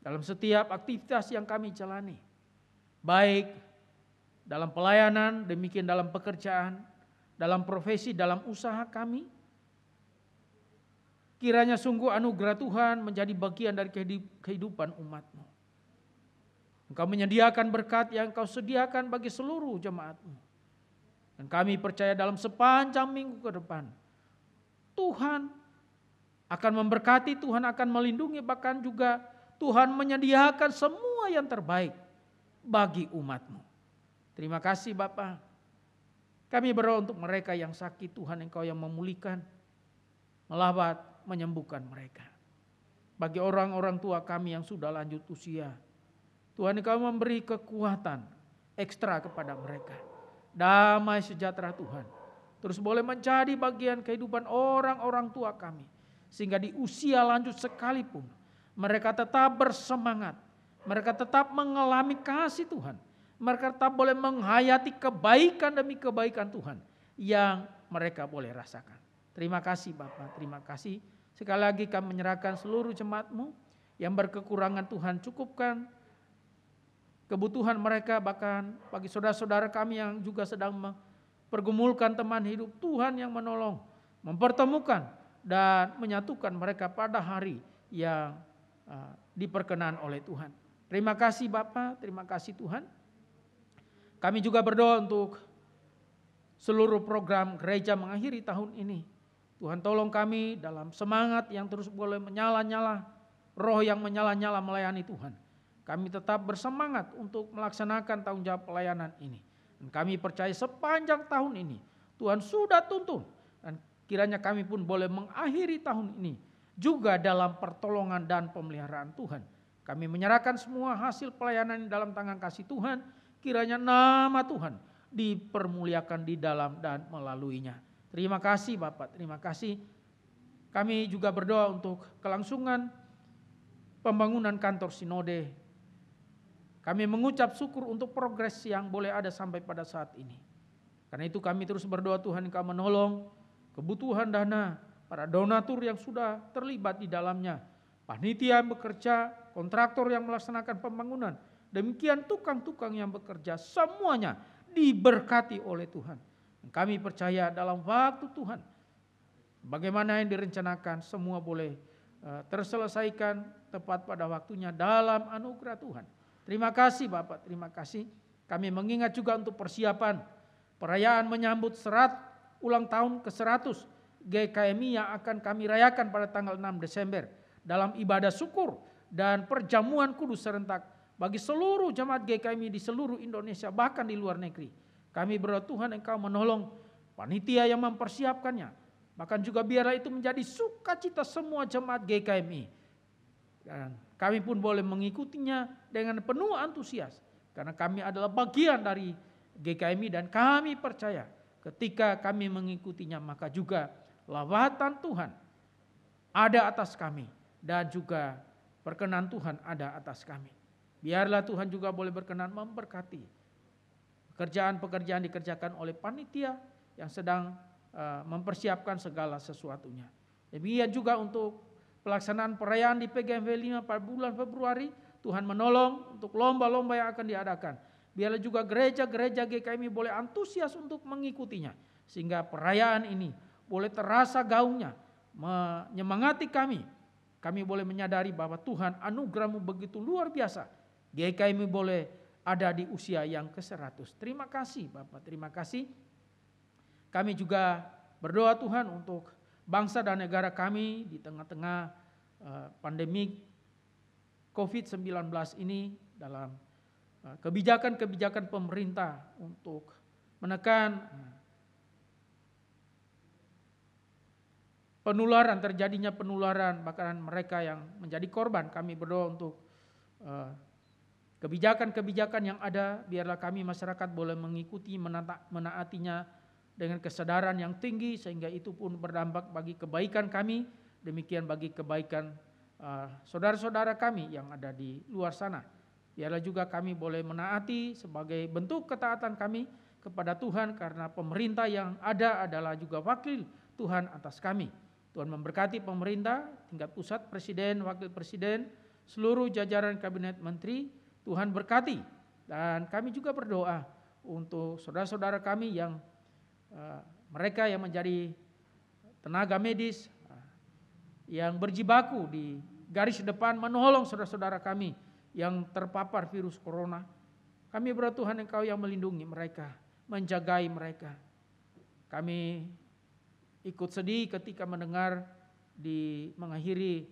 dalam setiap aktivitas yang kami jalani, baik dalam pelayanan, demikian dalam pekerjaan, dalam profesi, dalam usaha kami. Kiranya sungguh anugerah Tuhan menjadi bagian dari kehidupan umat-Mu. Engkau menyediakan berkat yang Engkau sediakan bagi seluruh jemaat-Mu. Dan kami percaya dalam sepanjang minggu ke depan, Tuhan akan memberkati, Tuhan akan melindungi, bahkan juga Tuhan menyediakan semua yang terbaik bagi umat-Mu. Terima kasih Bapa. Kami berdoa untuk mereka yang sakit, Tuhan Engkau yang memulihkan, melawat, menyembuhkan mereka. Bagi orang-orang tua kami yang sudah lanjut usia, Tuhan Engkau memberi kekuatan ekstra kepada mereka. Damai sejahtera Tuhan terus boleh menjadi bagian kehidupan orang-orang tua kami. Sehingga di usia lanjut sekalipun mereka tetap bersemangat. Mereka tetap mengalami kasih Tuhan. Mereka tetap boleh menghayati kebaikan demi kebaikan Tuhan yang mereka boleh rasakan. Terima kasih Bapak, terima kasih. Sekali lagi kami menyerahkan seluruh jemaat-Mu yang berkekurangan, Tuhan cukupkan kebutuhan mereka, bahkan bagi saudara-saudara kami yang juga sedang mempergumulkan teman hidup, Tuhan yang menolong, mempertemukan dan menyatukan mereka pada hari yang diperkenan oleh Tuhan. Terima kasih Bapa, terima kasih Tuhan. Kami juga berdoa untuk seluruh program gereja mengakhiri tahun ini. Tuhan tolong kami dalam semangat yang terus boleh menyala-nyala, roh yang menyala-nyala melayani Tuhan. Kami tetap bersemangat untuk melaksanakan tanggung jawab pelayanan ini. Dan kami percaya sepanjang tahun ini Tuhan sudah tuntun. Dan kiranya kami pun boleh mengakhiri tahun ini juga dalam pertolongan dan pemeliharaan Tuhan. Kami menyerahkan semua hasil pelayanan dalam tangan kasih Tuhan. Kiranya nama Tuhan dipermuliakan di dalam dan melaluinya. Terima kasih Bapak, terima kasih. Kami juga berdoa untuk kelangsungan pembangunan kantor sinode. Kami mengucap syukur untuk progres yang boleh ada sampai pada saat ini. Karena itu kami terus berdoa Tuhan Engkau menolong kebutuhan dana para donatur yang sudah terlibat di dalamnya. Panitia yang bekerja, kontraktor yang melaksanakan pembangunan. Demikian tukang-tukang yang bekerja, semuanya diberkati oleh Tuhan. Kami percaya dalam waktu Tuhan, bagaimana yang direncanakan semua boleh terselesaikan tepat pada waktunya dalam anugerah Tuhan. Terima kasih Bapak, terima kasih. Kami mengingat juga untuk persiapan perayaan menyambut ulang tahun ke-100 GKMI yang akan kami rayakan pada tanggal 6 Desember. Dalam ibadah syukur dan perjamuan kudus serentak bagi seluruh jemaat GKMI di seluruh Indonesia, bahkan di luar negeri. Kami berdoa Tuhan Engkau menolong panitia yang mempersiapkannya. Bahkan juga biarlah itu menjadi sukacita semua jemaat GKMI. Dan kami pun boleh mengikutinya dengan penuh antusias. Karena kami adalah bagian dari GKMI dan kami percaya ketika kami mengikutinya maka juga lawatan Tuhan ada atas kami. Dan juga perkenan Tuhan ada atas kami. Biarlah Tuhan juga boleh berkenan memberkati pekerjaan-pekerjaan dikerjakan oleh panitia yang sedang mempersiapkan segala sesuatunya. Demikian juga untuk pelaksanaan perayaan di PGMV 5 pada bulan Februari, Tuhan menolong untuk lomba-lomba yang akan diadakan. Biarlah juga gereja-gereja GKMI boleh antusias untuk mengikutinya. Sehingga perayaan ini boleh terasa gaungnya, menyemangati kami. Kami boleh menyadari bahwa Tuhan anugerah-Mu begitu luar biasa. GKMI boleh ada di usia yang ke-100. Terima kasih Bapak, terima kasih. Kami juga berdoa Tuhan untuk bangsa dan negara kami di tengah-tengah pandemi COVID-19 ini, dalam kebijakan-kebijakan pemerintah untuk menekan penularan, terjadinya penularan, bahkan mereka yang menjadi korban. Kami berdoa untuk kebijakan-kebijakan yang ada, biarlah kami masyarakat boleh mengikuti, menaatinya dengan kesadaran yang tinggi, sehingga itu pun berdampak bagi kebaikan kami, demikian bagi kebaikan saudara-saudara kami yang ada di luar sana. Biarlah juga kami boleh menaati sebagai bentuk ketaatan kami kepada Tuhan, karena pemerintah yang ada adalah juga wakil Tuhan atas kami. Tuhan memberkati pemerintah, tingkat pusat, presiden, wakil presiden, seluruh jajaran kabinet menteri, Tuhan berkati. Dan kami juga berdoa untuk saudara-saudara kami yang mereka yang menjadi tenaga medis, yang berjibaku di garis depan menolong saudara-saudara kami yang terpapar virus corona. Kami berdoa Tuhan, Engkau yang melindungi mereka, menjagai mereka. Kami ikut sedih ketika mendengar mengakhiri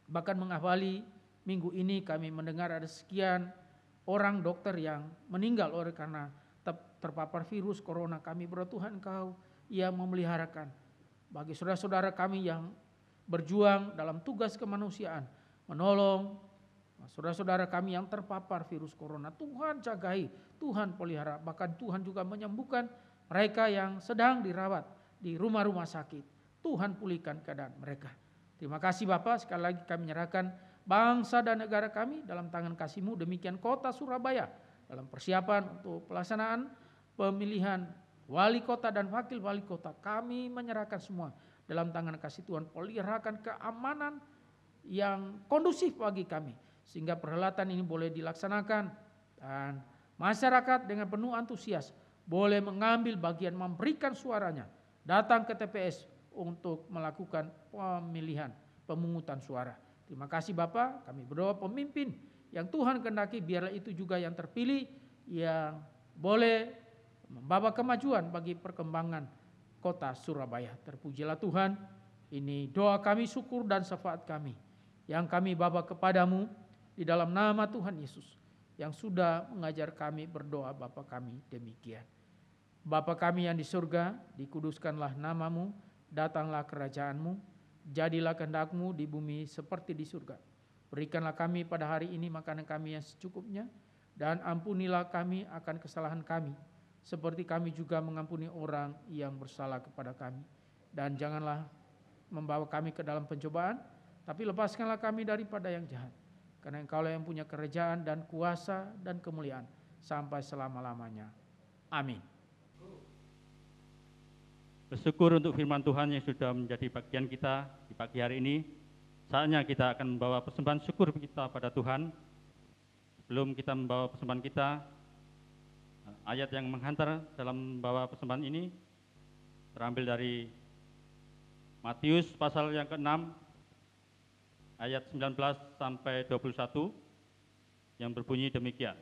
bahkan mengawali minggu ini kami mendengar ada sekian orang dokter yang meninggal oleh karena terpapar virus corona. Kami berdoa Tuhan, Engkau yang memeliharakan bagi saudara-saudara kami yang berjuang dalam tugas kemanusiaan, menolong saudara-saudara kami yang terpapar virus corona. Tuhan jagai, Tuhan pelihara, bahkan Tuhan juga menyembuhkan mereka yang sedang dirawat di rumah-rumah sakit. Tuhan pulihkan keadaan mereka. Terima kasih Bapak, sekali lagi kami menyerahkan bangsa dan negara kami dalam tangan kasih-Mu. Demikian kota Surabaya dalam persiapan untuk pelaksanaan pemilihan wali kota dan wakil wali kota. Kami menyerahkan semua dalam tangan kasih Tuhan. Peliharakan keamanan yang kondusif bagi kami, sehingga perhelatan ini boleh dilaksanakan dan masyarakat dengan penuh antusias boleh mengambil bagian, memberikan suaranya, datang ke TPS untuk melakukan pemilihan, pemungutan suara. Terima kasih Bapak, kami berdoa pemimpin yang Tuhan kehendaki biarlah itu juga yang terpilih, yang boleh membawa kemajuan bagi perkembangan kota Surabaya. Terpujilah Tuhan, ini doa kami, syukur dan syafaat kami yang kami bawa kepadamu di dalam nama Tuhan Yesus yang sudah mengajar kami berdoa Bapa kami demikian. Bapa kami yang di surga, dikuduskanlah namamu, datanglah kerajaanmu, jadilah kehendak-Mu di bumi seperti di surga. Berikanlah kami pada hari ini makanan kami yang secukupnya, dan ampunilah kami akan kesalahan kami, seperti kami juga mengampuni orang yang bersalah kepada kami. Dan janganlah membawa kami ke dalam pencobaan, tapi lepaskanlah kami daripada yang jahat. Karena Engkaulah yang punya kerajaan dan kuasa dan kemuliaan sampai selama-lamanya. Amin. Bersyukur untuk firman Tuhan yang sudah menjadi bagian kita di pagi hari ini. Saatnya kita akan membawa persembahan syukur kita pada Tuhan. Sebelum kita membawa persembahan kita, ayat yang menghantar dalam membawa persembahan ini terambil dari Matius pasal yang ke-6 ayat 19 sampai 21 yang berbunyi demikian.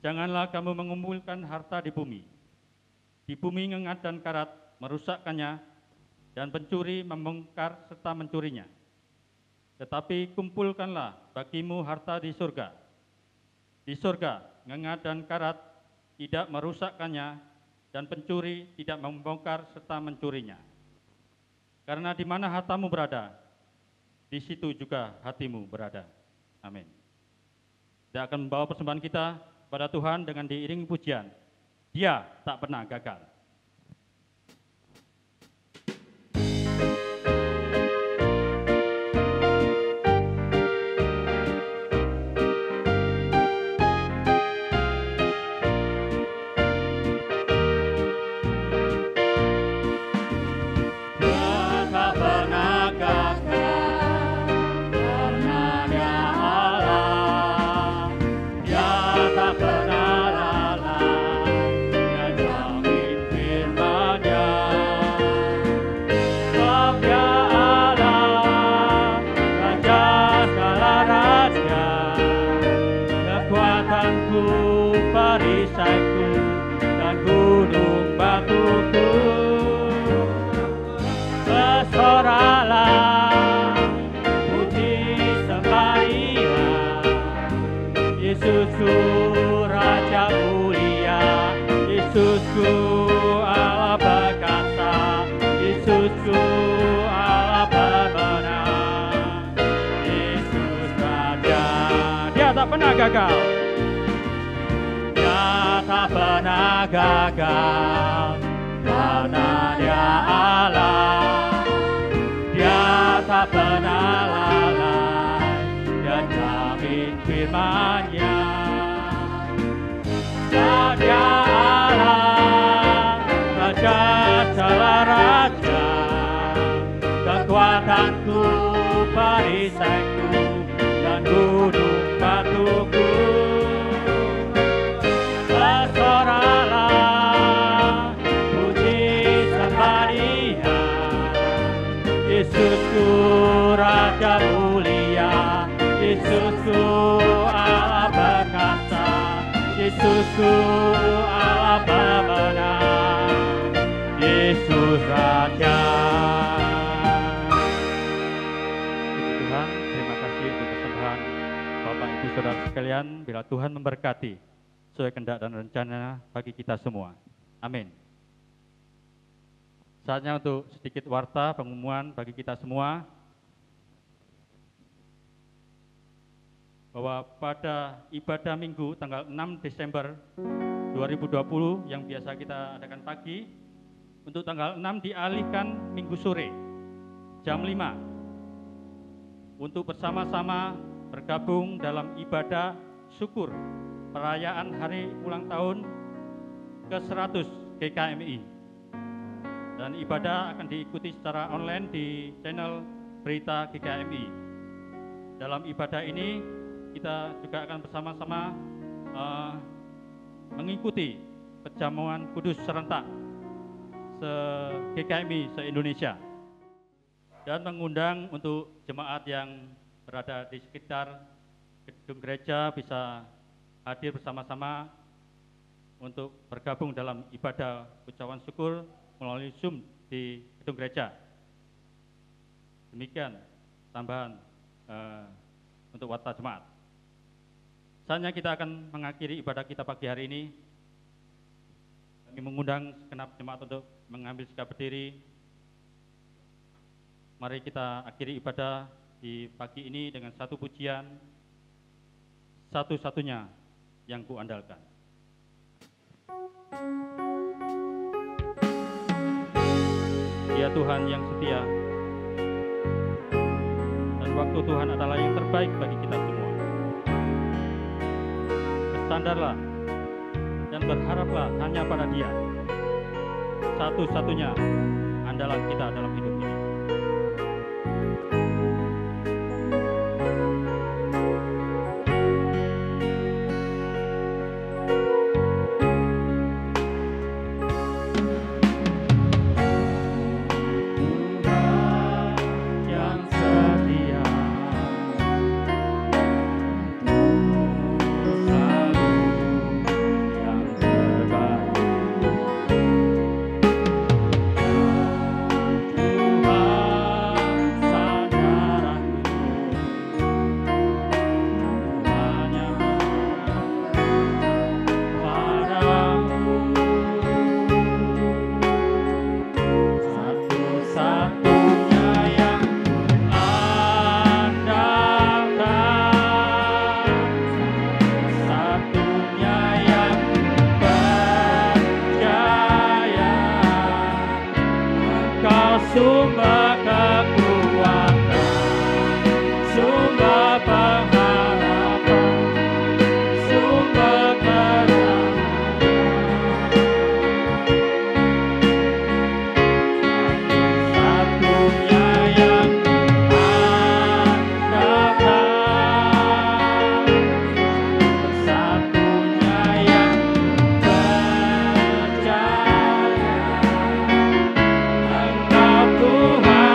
Janganlah kamu mengumpulkan harta di bumi ngengat dan karat merusakkannya, dan pencuri membongkar serta mencurinya. Tetapi kumpulkanlah bagimu harta di surga. Di surga ngengat dan karat tidak merusakkannya, dan pencuri tidak membongkar serta mencurinya. Karena di mana hartamu berada, di situ juga hatimu berada. Amin. Kita akan membawa persembahan kita pada Tuhan dengan diiringi pujian. Dia tak pernah gagal. pernah gagal. Dia tak pernah gagal, karena Dia Allah. Dia tak pernah lalai, Dia jamin firman-Nya. Dia Allah, Raja segala raja, kekuatanku, perisaiku, dan gunung batuku. Bersoralah, puji sembah Dia, Yesusku Raja mulia, Yesusku Allah perkasa, Yesusku Allah pemenang, Yesus Raja. Tuhan, terima kasih untuk persembahan Bapak Ibu Saudara sekalian. Bila Tuhan memberkati sesuai kehendak dan rencana bagi kita semua. Amin. Saatnya untuk sedikit warta pengumuman bagi kita semua, bahwa pada ibadah Minggu tanggal 6 Desember 2020 yang biasa kita adakan pagi, untuk tanggal 6 dialihkan Minggu sore jam 5 untuk bersama-sama bergabung dalam ibadah syukur perayaan hari ulang tahun ke-100 GKMI. Dan ibadah akan diikuti secara online di channel Berita GKMI. Dalam ibadah ini kita juga akan bersama-sama mengikuti perjamuan kudus serentak GKMI se-Indonesia, dan mengundang untuk jemaat yang berada di sekitar gedung gereja bisa hadir bersama-sama untuk bergabung dalam ibadah ucapan syukur melalui Zoom di gedung gereja. Demikian tambahan untuk warta jemaat. Saatnya kita akan mengakhiri ibadah kita pagi hari ini. Kami mengundang segenap jemaat untuk mengambil sikap berdiri. Mari kita akhiri ibadah di pagi ini dengan satu pujian, satu-satunya yang kuandalkan. Dia Tuhan yang setia, dan waktu Tuhan adalah yang terbaik bagi kita semua. Bersandarlah dan berharaplah hanya pada Dia, satu-satunya andalan kita dalam hidup ini. Tuhan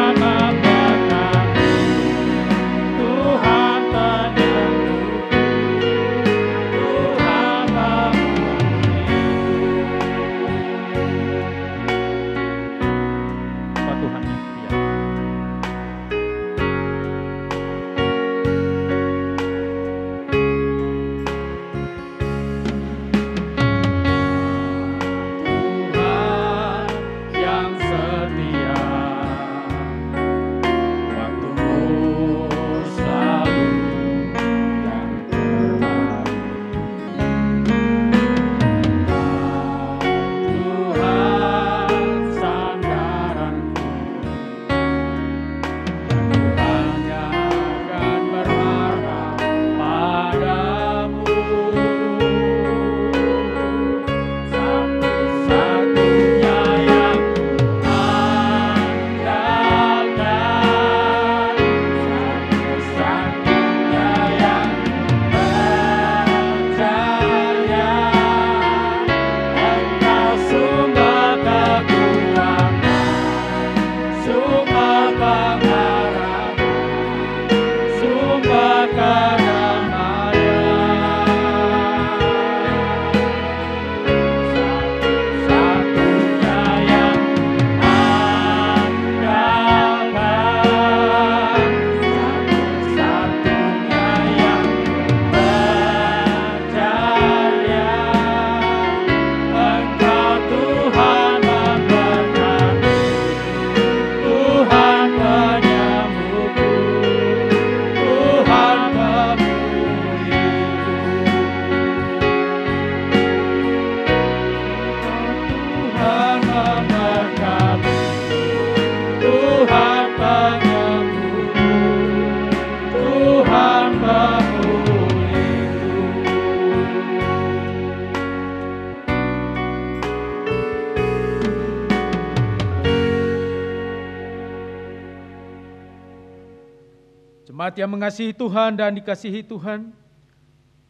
Jemaat yang mengasihi Tuhan dan dikasihi Tuhan,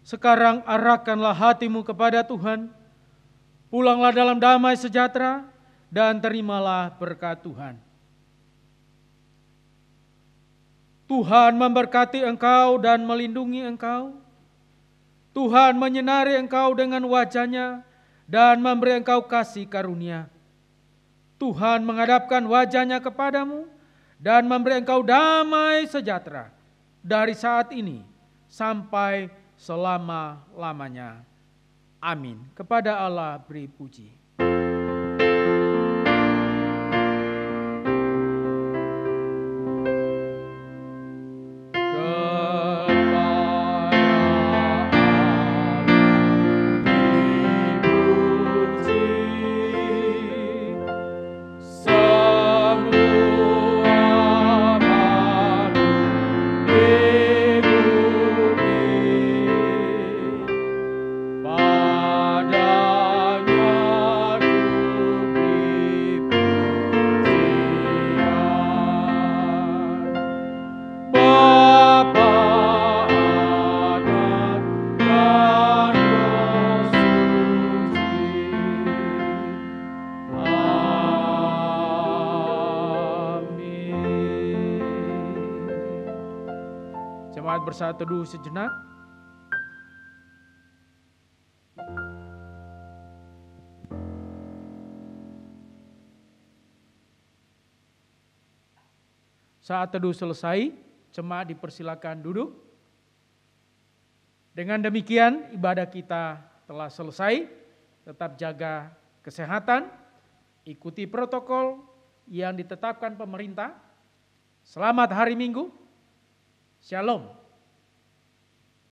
sekarang arahkanlah hatimu kepada Tuhan, pulanglah dalam damai sejahtera, dan terimalah berkat Tuhan. Tuhan memberkati engkau dan melindungi engkau. Tuhan menyinari engkau dengan wajah-Nya dan memberi engkau kasih karunia. Tuhan menghadapkan wajah-Nya kepadamu dan memberi engkau damai sejahtera dari saat ini sampai selama-lamanya. Amin. Kepada Allah beri puji. Jemaat bersatu teduh sejenak. Saat teduh selesai, jemaat dipersilakan duduk. Dengan demikian ibadah kita telah selesai. Tetap jaga kesehatan, ikuti protokol yang ditetapkan pemerintah. Selamat hari Minggu. Shalom.